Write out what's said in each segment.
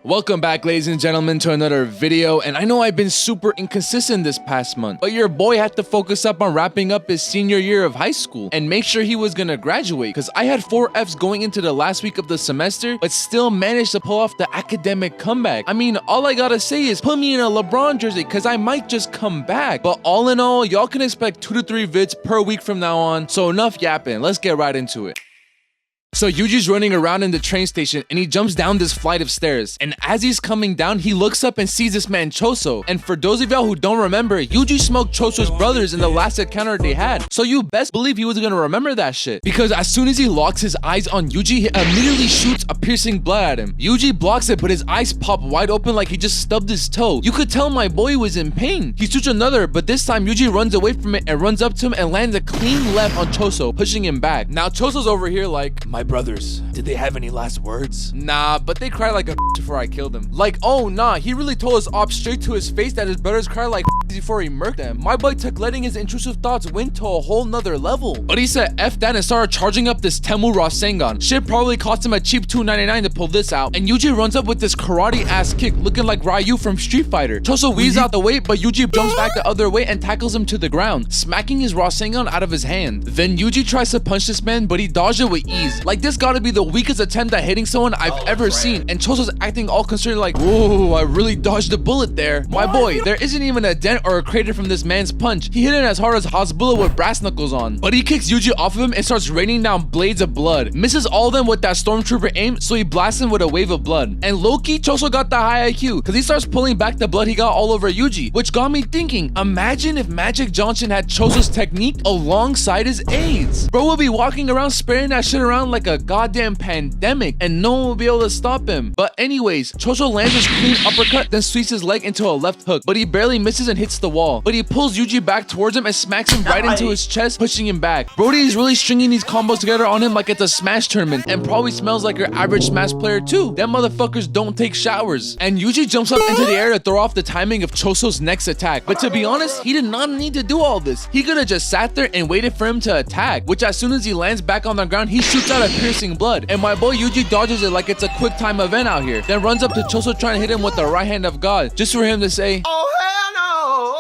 Welcome back, ladies and gentlemen, to another video. And I know I've been super inconsistent this past month, but your boy had to focus up on wrapping up his senior year of high school and make sure he was gonna graduate, because I had 4 Fs going into the last week of the semester, but still managed to pull off the academic comeback. I mean, all I gotta say is put me in a LeBron jersey, because I might just come back. But all in all, y'all can expect 2 to 3 vids per week from now on. So enough yapping, let's get right into it. So Yuji's running around in the train station and he jumps down this flight of stairs. And as he's coming down, he looks up and sees this man CHOSO. And for those of y'all who don't remember, Yuji smoked CHOSO's brothers in the last encounter they had. So you best believe he was gonna remember that shit. Because as soon as he locks his eyes on Yuji, he immediately shoots a piercing blood at him. Yuji blocks it, but his eyes pop wide open like he just stubbed his toe. You could tell my boy was in pain. He shoots another, but this time Yuji runs away from it and runs up to him and lands a clean left on CHOSO, pushing him back. Now CHOSO's over here like, my brothers, did they have any last words? Nah, but they cried like a before I killed them. Like, oh nah, he really told his op straight to his face that his brothers cried like before he murked them. My boy took letting his intrusive thoughts win to a whole nother level. But he said F that and started charging up this Temu Rasengan. Shit probably cost him a cheap $2.99 to pull this out. And Yuji runs up with this karate ass kick looking like Ryu from Street Fighter. CHOSO weaves out the way, but Yuji jumps back the other way and tackles him to the ground, smacking his Rasengan out of his hand. Then Yuji tries to punch this man, but he dodged it with ease. Like, this gotta be the weakest attempt at hitting someone I've ever seen. And CHOSO's acting all concerned like, whoa, I really dodged a bullet there. My boy, there isn't even a dent or a crater from this man's punch. He hit it as hard as Hasbulla with brass knuckles on. But he kicks Yuji off of him and starts raining down blades of blood. Misses all of them with that stormtrooper aim, so he blasts him with a wave of blood. And low-key, CHOSO got the high IQ, because he starts pulling back the blood he got all over Yuji, which got me thinking, imagine if Magic Johnson had CHOSO's technique alongside his aids. Bro would be walking around spraying that shit around like a goddamn pandemic, and no one will be able to stop him. But anyways, CHOSO lands his clean uppercut, then sweeps his leg into a left hook, but he barely misses and hits the wall. But he pulls Yuji back towards him and smacks him right into his chest, pushing him back. Brody is really stringing these combos together on him like it's a Smash tournament, and probably smells like your average Smash player too. Them motherfuckers don't take showers. And Yuji jumps up into the air to throw off the timing of CHOSO's next attack. But to be honest, he did not need to do all this. He could have just sat there and waited for him to attack, which as soon as he lands back on the ground, he shoots out a piercing blood. And my boy Yuji dodges it like it's a quick time event out here, then runs up to CHOSO trying to hit him with the right hand of God, just for him to say, oh hell no,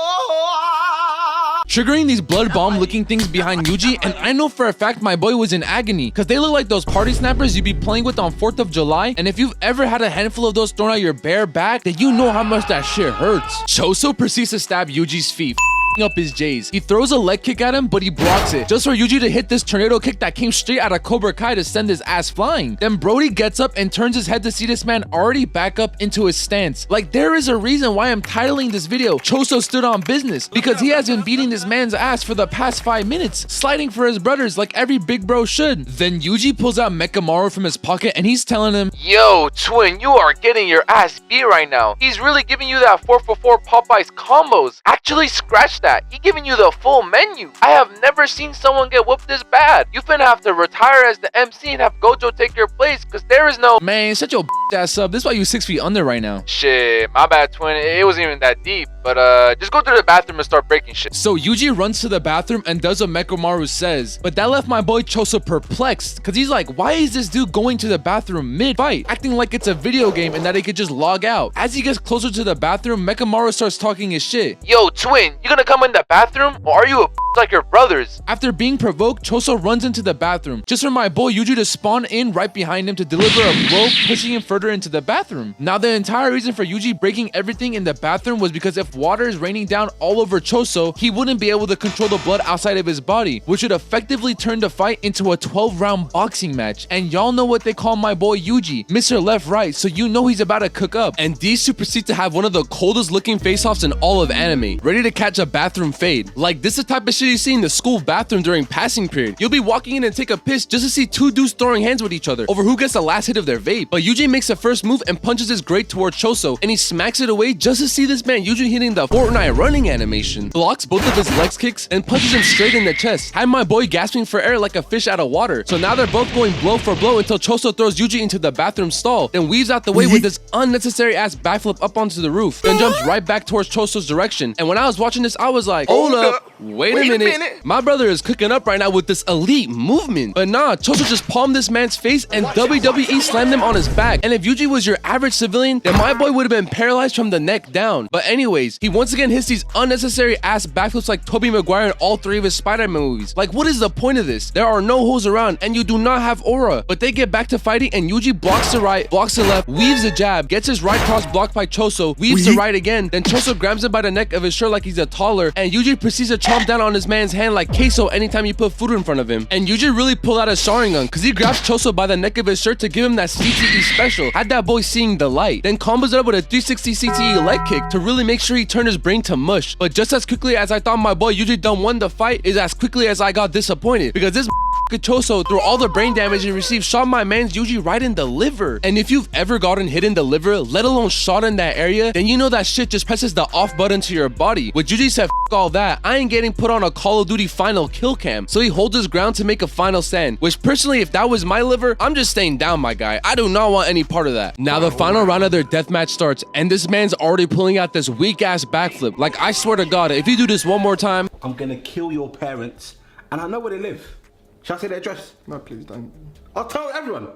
triggering these blood bomb looking things behind Yuji. And I know for a fact my boy was in agony, because they look like those party snappers you be playing with on 4th of July, and if you've ever had a handful of those thrown at your bare back, then you know how much that shit hurts. CHOSO proceeds to stab Yuji's feet, up his J's. He throws a leg kick at him, but he blocks it, just for Yuji to hit this tornado kick that came straight out of Cobra Kai to send his ass flying. Then Brody gets up and turns his head to see this man already back up into his stance. Like, there is a reason why I'm titling this video CHOSO Stood on Business, because he has been beating this man's ass for the past 5 minutes, sliding for his brothers like every big bro should. Then Yuji pulls out Mekamaru from his pocket and he's telling him, yo twin, you are getting your ass beat right now. He's really giving you that 4-for-4 Popeyes combos. Actually, scratch that. He giving you the full menu. I have never seen someone get whooped this bad. You finna have to retire as the MC and have Gojo take your place, because there is no... Man, shut your ass up. This is why you 6 feet under right now. Shit, my bad, twin. It wasn't even that deep. But just go to the bathroom and start breaking shit. So Yuji runs to the bathroom and does what Mekamaru says. But that left my boy CHOSO perplexed, because he's like, why is this dude going to the bathroom mid-fight, acting like it's a video game and that he could just log out? As he gets closer to the bathroom, Mekamaru starts talking his shit. Yo, twin, you gonna come in the bathroom, or are you a like your brothers? After being provoked, CHOSO runs into the bathroom, just for my boy Yuji to spawn in right behind him to deliver a blow, pushing him further into the bathroom. Now, the entire reason for Yuji breaking everything in the bathroom was because if water is raining down all over CHOSO, he wouldn't be able to control the blood outside of his body, which would effectively turn the fight into a 12-round boxing match. And y'all know what they call my boy Yuji, Mr. Left Right, so you know he's about to cook up. And these two proceed to have one of the coldest looking face-offs in all of anime, ready to catch a bathroom fade. Like, this is the type of shit you see in the school bathroom during passing period. You'll be walking in and take a piss just to see 2 dudes throwing hands with each other over who gets the last hit of their vape. But Yuji makes the first move and punches his grate towards CHOSO, and he smacks it away just to see this man Yuji hitting the Fortnite running animation, blocks both of his legs kicks, and punches him straight in the chest, had my boy gasping for air like a fish out of water. So now they're both going blow for blow until CHOSO throws Yuji into the bathroom stall, then weaves out the way with this unnecessary ass backflip up onto the roof, then jumps right back towards CHOSO's direction. And when I was watching this, I was like, hold up. Wait a minute. My brother is cooking up right now with this elite movement. But nah, Choso just palmed this man's face and WWE slammed him on his back. And if Yuji was your average civilian, then my boy would have been paralyzed from the neck down. But anyways, he once again hits these unnecessary ass backflips like Tobey Maguire in all 3 of his Spider-Man movies. Like, what is the point of this? There are no hoes around and you do not have aura. But they get back to fighting and Yuji blocks the right, blocks the left, weaves a jab, gets his right cross blocked by Choso, weaves the right again, then Choso grabs him by the neck of his shirt like he's a taller, and Yuji proceeds to chomp down on his man's hand like queso anytime you put food in front of him. And Yuji really pulled out a Sharingan because he grabs Choso by the neck of his shirt to give him that CTE special. Had that boy seeing the light. Then combos it up with a 360 CTE leg kick to really make sure he turned his brain to mush. But just as quickly as I thought my boy Yuji done won the fight is as quickly as I got disappointed because this Choso, through all the brain damage he received, shot my man's Yuji right in the liver. And if you've ever gotten hit in the liver, let alone shot in that area, then you know that shit just presses the off button to your body. With Yuji said, F all that, I ain't getting put on a Call of Duty final kill cam. So he holds his ground to make a final stand, which personally, if that was my liver, I'm just staying down, my guy. I do not want any part of that. Now the final round of their deathmatch starts, and this man's already pulling out this weak ass backflip. Like, I swear to God, if you do this one more time, I'm gonna kill your parents, and I know where they live. Shall I say their address? No, please don't. I'll tell everyone.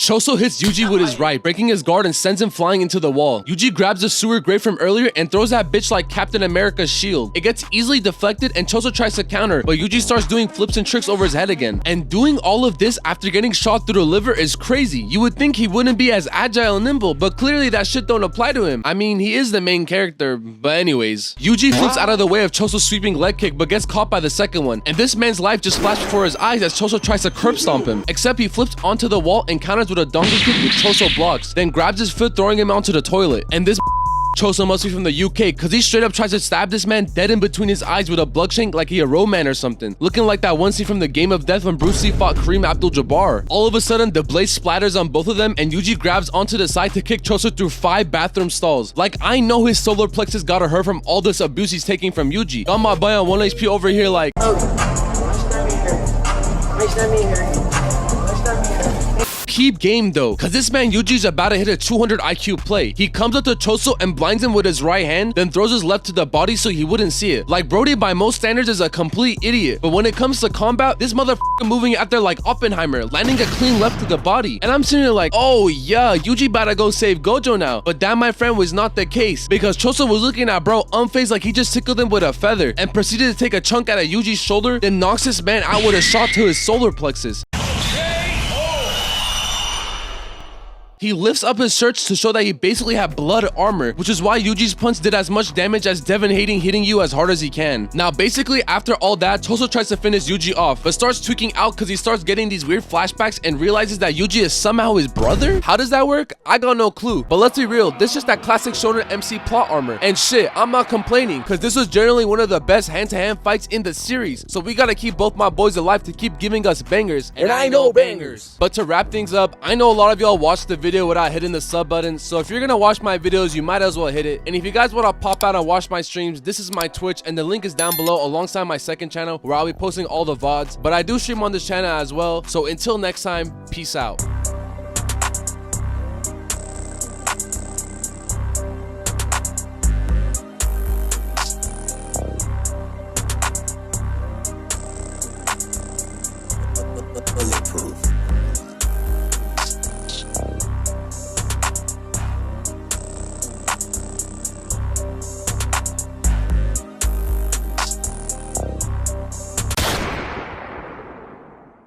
Choso hits Yuji with his right, breaking his guard and sends him flying into the wall. Yuji grabs the sewer grate from earlier and throws that bitch like Captain America's shield. It gets easily deflected and Choso tries to counter, but Yuji starts doing flips and tricks over his head again. And doing all of this after getting shot through the liver is crazy. You would think he wouldn't be as agile and nimble, but clearly that shit don't apply to him. I mean, he is the main character, but anyways. Yuji flips out of the way of Choso's sweeping leg kick, but gets caught by the second one. And this man's life just flashed before his eyes as Choso tries to curb stomp him, except he flips onto the wall and counters with a donkey kick with Choso blocks, then grabs his foot, throwing him onto the toilet. And this Choso must be from the UK because he straight up tries to stab this man dead in between his eyes with a blood shank like he a Roman or something, looking like that one scene from the Game of Death when Bruce Lee fought Kareem Abdul-Jabbar. All of a sudden, the blade splatters on both of them and Yuji grabs onto the side to kick Choso through 5 bathroom stalls. Like, I know his solar plexus got hurt from all this abuse he's taking from Yuji. Got my boy on 1 HP over here like, keep game though, cause this man Yuji's about to hit a 200 IQ play. He comes up to Choso and blinds him with his right hand, then throws his left to the body so he wouldn't see it. Like, Brody by most standards is a complete idiot, but when it comes to combat, this motherfucker moving out there like Oppenheimer, landing a clean left to the body. And I'm sitting there like, oh yeah, Yuji about to go save Gojo now. But that, my friend, was not the case, because Choso was looking at bro unfazed like he just tickled him with a feather and proceeded to take a chunk out of Yuji's shoulder, then knocks this man out with a shot to his solar plexus. He lifts up his shirts to show that he basically had blood armor, which is why Yuji's punch did as much damage as Devin hating hitting you as hard as he can. Now, basically, after all that, Choso tries to finish Yuji off, but starts tweaking out because he starts getting these weird flashbacks and realizes that Yuji is somehow his brother? How does that work? I got no clue. But let's be real, this is just that classic shonen MC plot armor. And shit, I'm not complaining, because this was generally one of the best hand-to-hand fights in the series. So we gotta keep both my boys alive to keep giving us bangers. And I know bangers. But to wrap things up, I know a lot of y'all watched the video without hitting the sub button, so if you're gonna watch my videos, you might as well hit it. And if you guys want to pop out and watch my streams, this is my Twitch and the link is down below alongside my second channel where I'll be posting all the VODs, but I do stream on this channel as well. So until next time, peace out.